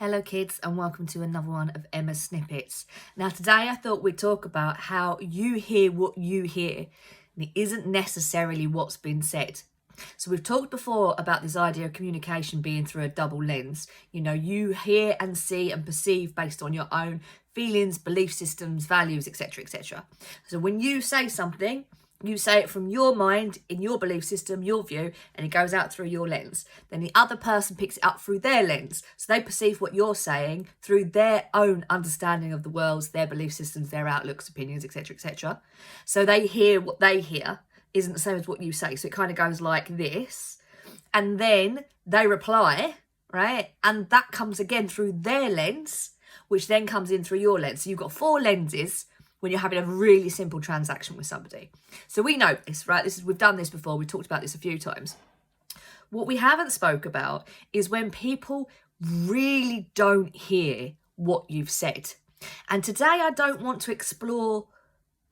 Hello kids and welcome to another one of Emma's Snippets. Now today I thought we'd talk about how you hear what you hear and it isn't necessarily what's been said. So we've talked before about this idea of communication being through a double lens. You know, you hear and see and perceive based on your own feelings, belief systems, values, etc, etc. So when you say something, you say it from your mind, in your belief system, your view, and it goes out through your lens. Then the other person picks it up through their lens. So they perceive what you're saying through their own understanding of the world, their belief systems, their outlooks, opinions, etc, etc. So they hear what they hear isn't the same as what you say. So it kind of goes like this. And then they reply, right? And that comes again through their lens, which then comes in through your lens. So you've got four lenses when you're having a really simple transaction with somebody. So we know this, right? We've done this before. We've talked about this a few times. What we haven't spoke about is when people really don't hear what you've said. And today I don't want to explore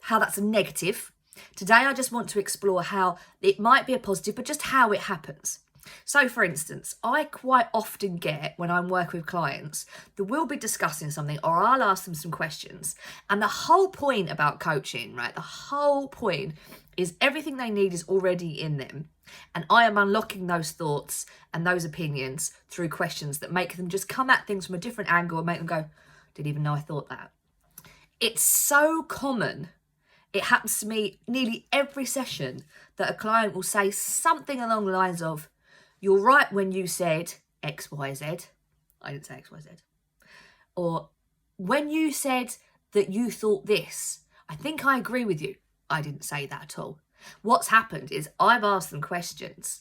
how that's a negative. Today I just want to explore how it might be a positive, but just how it happens. So for instance, I quite often get when I'm working with clients that we'll be discussing something or I'll ask them some questions. And the whole point about coaching, right? The whole point is everything they need is already in them. And I am unlocking those thoughts and those opinions through questions that make them just come at things from a different angle and make them go, didn't even know I thought that. It's so common. It happens to me nearly every session that a client will say something along the lines of, you're right when you said X, Y, Z. I didn't say X, Y, Z. Or when you said that you thought this, I think I agree with you. I didn't say that at all. What's happened is I've asked them questions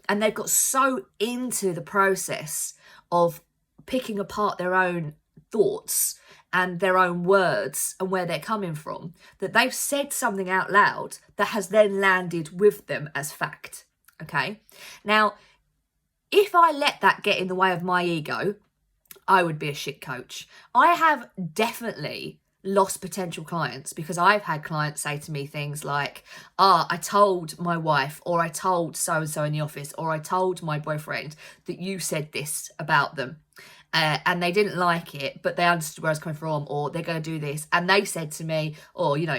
and they've got so into the process of picking apart their own thoughts and their own words and where they're coming from, that they've said something out loud that has then landed with them as fact. Okay? Now, if I let that get in the way of my ego, I would be a shit coach. I have definitely lost potential clients because I've had clients say to me things like, I told my wife, or I told so-and-so in the office, or I told my boyfriend that you said this about them. And they didn't like it, but they understood where I was coming from, or they're going to do this. And they said to me,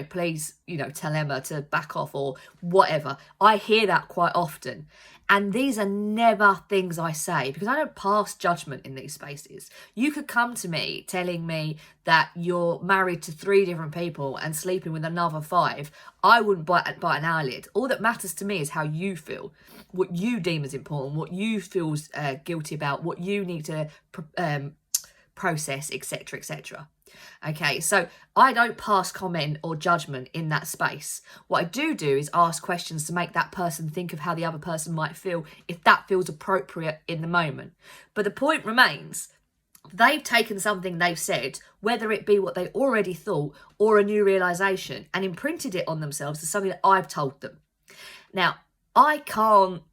please, tell Emma to back off or whatever. I hear that quite often. And these are never things I say because I don't pass judgment in these spaces. You could come to me telling me that you're married to 3 different people and sleeping with another 5. I wouldn't bite an eyelid. All that matters to me is how you feel, what you deem as important, what you feel guilty about, what you need to process, etc, etc. Okay, so I don't pass comment or judgment in that space. What I do is ask questions to make that person think of how the other person might feel if that feels appropriate in the moment. But the point remains, they've taken something they've said, whether it be what they already thought or a new realisation, and imprinted it on themselves as something that I've told them. Now, I can't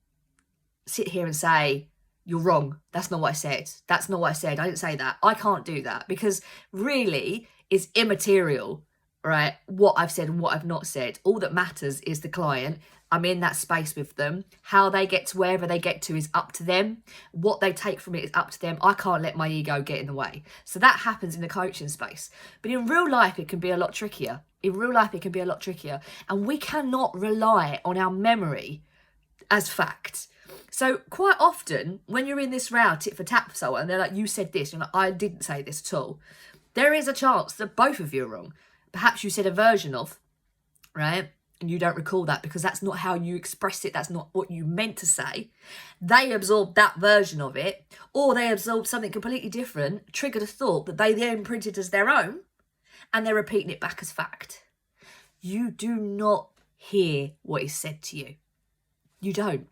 sit here and say, you're wrong. That's not what I said. That's not what I said. I didn't say that. I can't do that because really it's immaterial, right? What I've said and what I've not said. All that matters is the client. I'm in that space with them. How they get to wherever they get to is up to them. What they take from it is up to them. I can't let my ego get in the way. So that happens in the coaching space. But in real life, it can be a lot trickier. And we cannot rely on our memory as fact. So quite often when you're in this row tit for tat for someone and they're like, you said this, you're like, I didn't say this at all. There is a chance that both of you are wrong. Perhaps you said a version of, right? And you don't recall that because that's not how you expressed it. That's not what you meant to say. They absorbed that version of it, or they absorbed something completely different, triggered a thought that they then imprinted as their own, and they're repeating it back as fact. You do not hear what is said to you. You don't.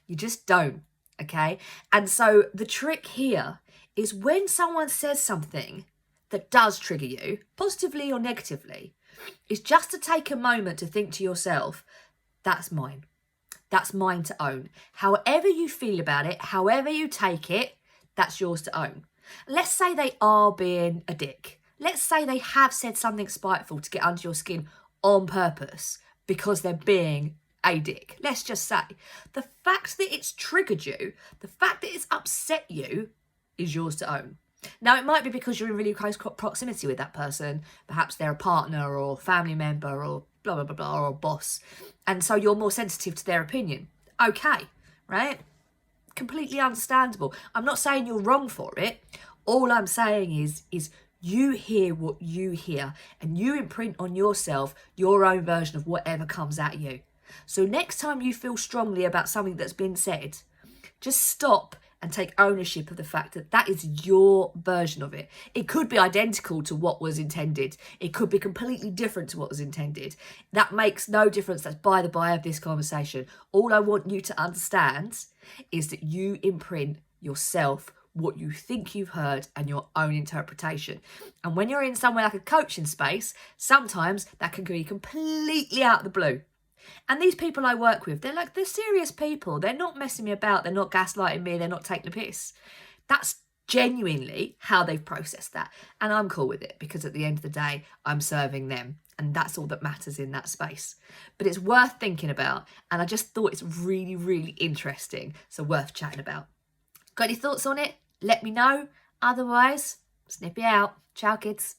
You just don't, okay? And so the trick here is when someone says something that does trigger you, positively or negatively, is just to take a moment to think to yourself, that's mine. That's mine to own. However you feel about it, however you take it, that's yours to own. Let's say they are being a dick. Let's say they have said something spiteful to get under your skin on purpose because they're being a dick. Let's just say the fact that it's triggered you, the fact that it's upset you is yours to own. Now, it might be because you're in really close proximity with that person. Perhaps they're a partner or family member or blah, blah, blah, blah, or a boss. And so you're more sensitive to their opinion. Okay, right? Completely understandable. I'm not saying you're wrong for it. All I'm saying is you hear what you hear and you imprint on yourself your own version of whatever comes at you. So next time you feel strongly about something that's been said, just stop and take ownership of the fact that that is your version of it. It could be identical to what was intended. It could be completely different to what was intended. That makes no difference. That's by the by of this conversation. All I want you to understand is that you imprint yourself what you think you've heard and your own interpretation. And when you're in somewhere like a coaching space, sometimes that can be completely out of the blue. And these people I work with, they're serious people. They're not messing me about. They're not gaslighting me. They're not taking the piss. That's genuinely how they've processed that. And I'm cool with it because at the end of the day, I'm serving them. And that's all that matters in that space. But it's worth thinking about. And I just thought it's really, really interesting. So worth chatting about. Got any thoughts on it? Let me know. Otherwise, snippy out. Ciao, kids.